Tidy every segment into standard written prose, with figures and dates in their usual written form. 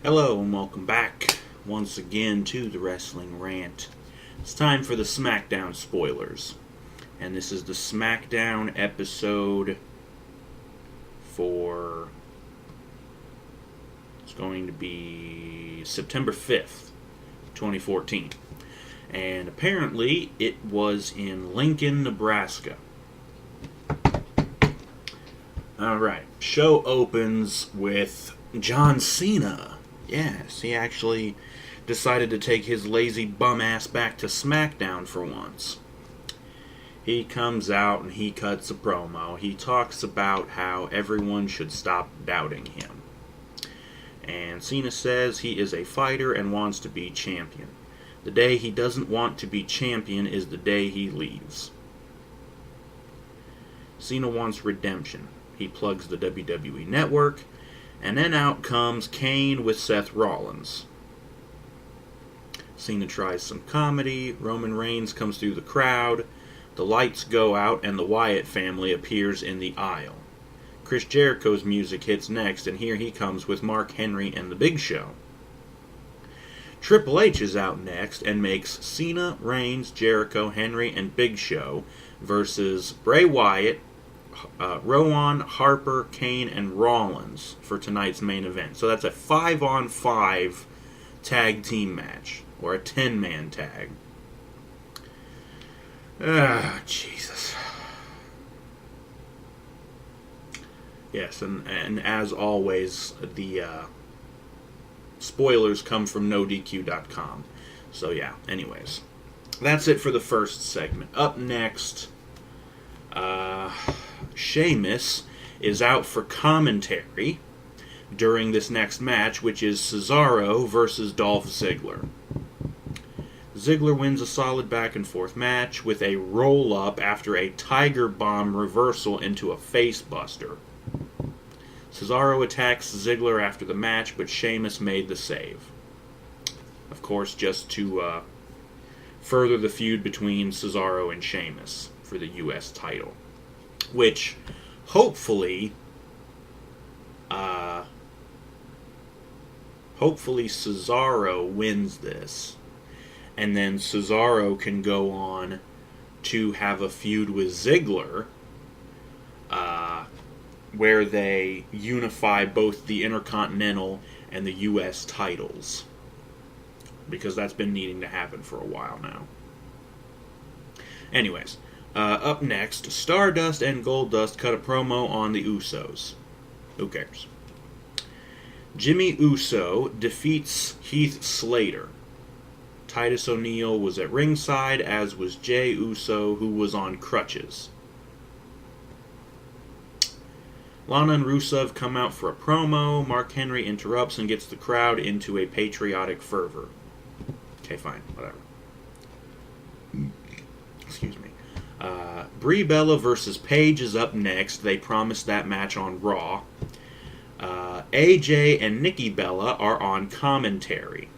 Hello and welcome back once again to the Wrestling Rant. It's time for the SmackDown spoilers. And this is the SmackDown episode for... It's going to be September 5th, 2014. And apparently it was in Lincoln, Nebraska. Alright, show opens with John Cena. Yes, he actually decided to take his lazy bum ass back to SmackDown for once. He comes out and he cuts a promo. He talks about how everyone should stop doubting him. And Cena says he is a fighter and wants to be champion. The day he doesn't want to be champion is the day he leaves. Cena wants redemption. He plugs the WWE Network. And then out comes Kane with Seth Rollins. Cena tries some comedy. Roman Reigns comes through the crowd. The lights go out and the Wyatt family appears in the aisle. Chris Jericho's music hits next, and here he comes with Mark Henry and the Big Show. Triple H is out next and makes Cena, Reigns, Jericho, Henry, and Big Show versus Bray Wyatt, Rowan, Harper, Kane, and Rollins for tonight's main event. So that's a 5-on-5 tag team match, or a 10-man tag. Jesus. Yes, and as always, the spoilers come from NoDQ.com. So yeah, anyways. That's it for the first segment. Up next, Sheamus is out for commentary during this next match, which is Cesaro versus Dolph Ziggler. Ziggler wins a solid back-and-forth match with a roll-up after a Tiger Bomb reversal into a face-buster. Cesaro attacks Ziggler after the match, but Sheamus made the save. Of course, just to further the feud between Cesaro and Sheamus for the U.S. title. Which, hopefully Cesaro wins this. And then Cesaro can go on to have a feud with Ziggler, where they unify both the Intercontinental and the U.S. titles. Because that's been needing to happen for a while now. Anyways, up next, Stardust and Goldust cut a promo on the Usos. Who cares? Jimmy Uso defeats Heath Slater. Titus O'Neil was at ringside, as was Jey Uso, who was on crutches. Lana and Rusev come out for a promo. Mark Henry interrupts and gets the crowd into a patriotic fervor. Okay, fine, whatever. Excuse me. Brie Bella versus Paige is up next. They promised that match on Raw. AJ and Nikki Bella are on commentary.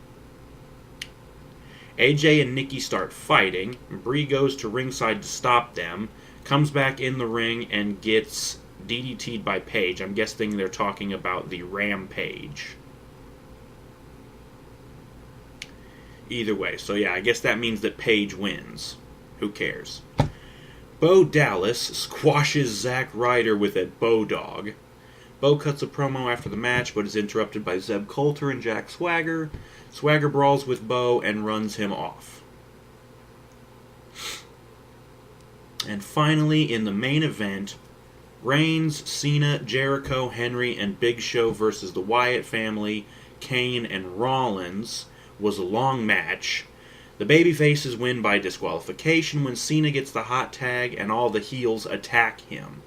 AJ and Nikki start fighting. Brie goes to ringside to stop them. Comes back in the ring and gets DDT'd by Paige. I'm guessing they're talking about the Rampage. Either way. So yeah, I guess that means that Paige wins. Who cares? Bo Dallas squashes Zack Ryder with a Bodog. Bo cuts a promo after the match, but is interrupted by Zeb Coulter and Jack Swagger. Swagger brawls with Bo and runs him off. And finally, in the main event, Reigns, Cena, Jericho, Henry, and Big Show versus the Wyatt family, Kane, and Rollins was a long match. The babyfaces win by disqualification when Cena gets the hot tag and all the heels attack him.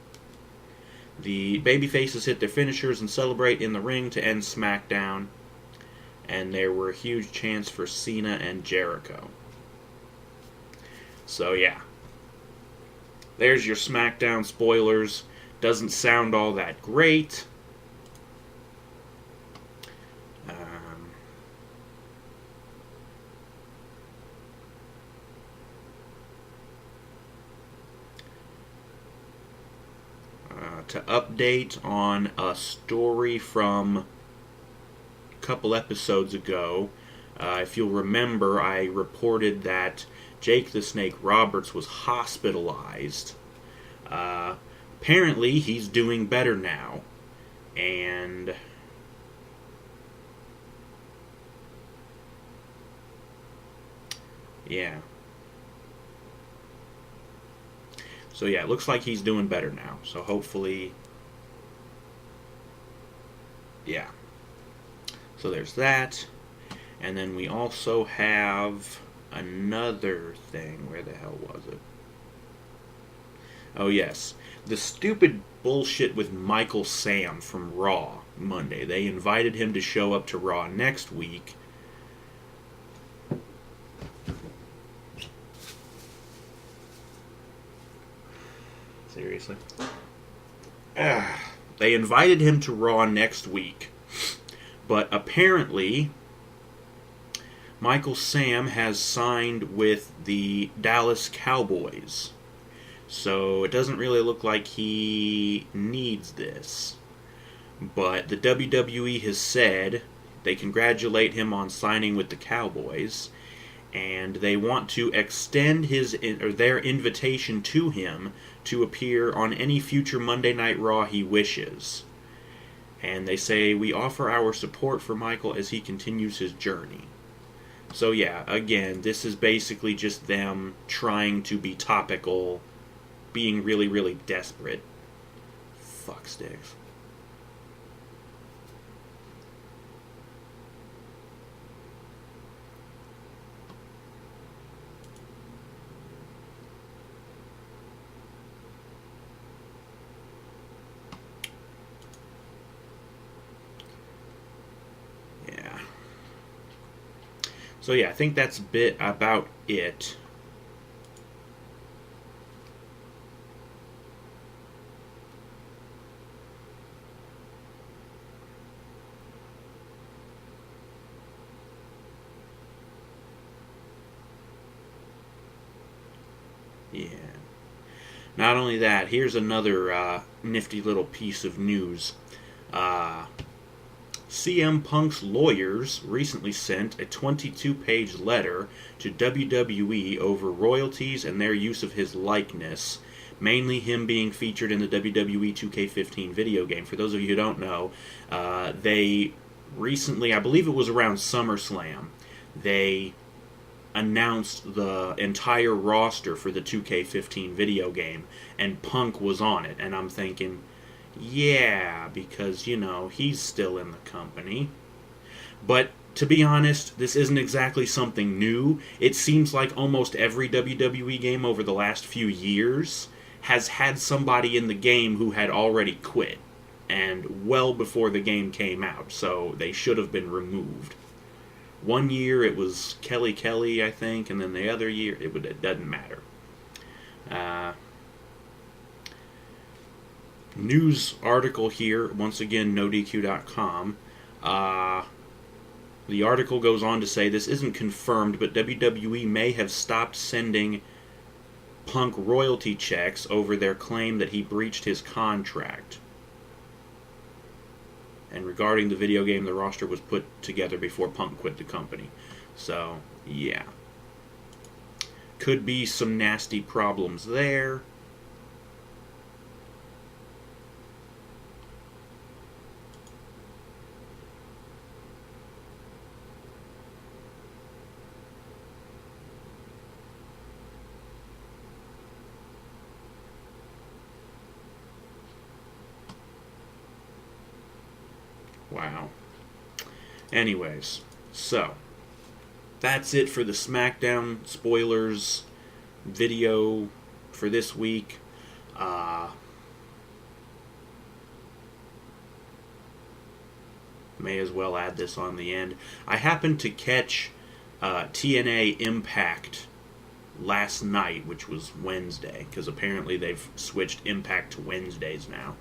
The babyfaces hit their finishers and celebrate in the ring to end SmackDown. And there were huge chants for Cena and Jericho. So yeah. There's your SmackDown spoilers. Doesn't sound all that great. To update on a story from couple episodes ago, if you'll remember, I reported that Jake the Snake Roberts was hospitalized. Apparently, he's doing better now. And yeah. So yeah, it looks like he's doing better now. So hopefully, yeah. So there's that. And then we also have another thing. Where the hell was it? Oh, yes. The stupid bullshit with Michael Sam from Raw Monday. They invited him to show up to Raw next week. Seriously? They invited him to Raw next week. But apparently, Michael Sam has signed with the Dallas Cowboys. So it doesn't really look like he needs this. But the WWE has said they congratulate him on signing with the Cowboys, and they want to extend their invitation to him to appear on any future Monday Night Raw he wishes. And they say, we offer our support for Michael as he continues his journey. So yeah, again, this is basically just them trying to be topical, being really, really desperate. Fuck sticks. Yeah. So yeah, I think that's a bit about it. Yeah. Not only that, here's another nifty little piece of news. CM Punk's lawyers recently sent a 22-page letter to WWE over royalties and their use of his likeness, mainly him being featured in the WWE 2K15 video game. For those of you who don't know, they recently, I believe it was around SummerSlam, they announced the entire roster for the 2K15 video game, and Punk was on it, and I'm thinking, yeah, because, you know, he's still in the company. But, to be honest, this isn't exactly something new. It seems like almost every WWE game over the last few years has had somebody in the game who had already quit, and well before the game came out, so they should have been removed. One year it was Kelly, I think, and then the other year, it doesn't matter. News article here, once again, NoDQ.com. The article goes on to say, this isn't confirmed, but WWE may have stopped sending Punk royalty checks over their claim that he breached his contract. And regarding the video game, the roster was put together before Punk quit the company. So, yeah. Could be some nasty problems there. Wow. Anyways, so that's it for the SmackDown spoilers video for this week. May as well add this on the end. I happened to catch TNA Impact last night, which was Wednesday, because apparently they've switched Impact to Wednesdays now.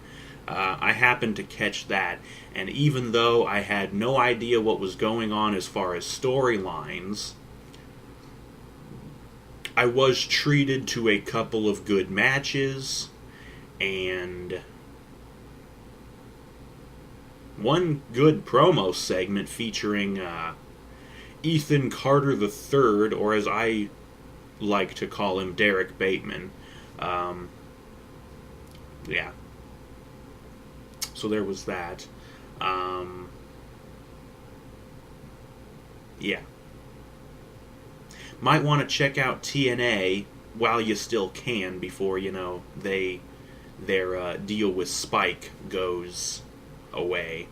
I happened to catch that, and even though I had no idea what was going on as far as storylines, I was treated to a couple of good matches, and one good promo segment featuring Ethan Carter III, or as I like to call him, Derek Bateman. Yeah. So there was that. Yeah. Might want to check out TNA while you still can before, their deal with Spike goes away.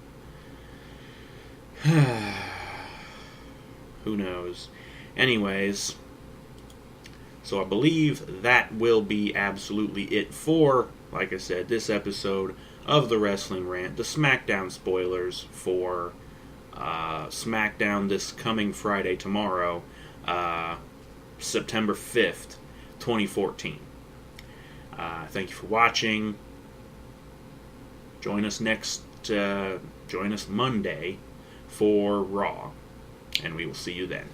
Who knows? Anyways, so I believe that will be absolutely it for, like I said, this episode of the Wrestling Rant, the SmackDown spoilers for SmackDown this coming Friday, tomorrow, September 5th, 2014. Thank you for watching. Join us Monday for Raw, and we will see you then.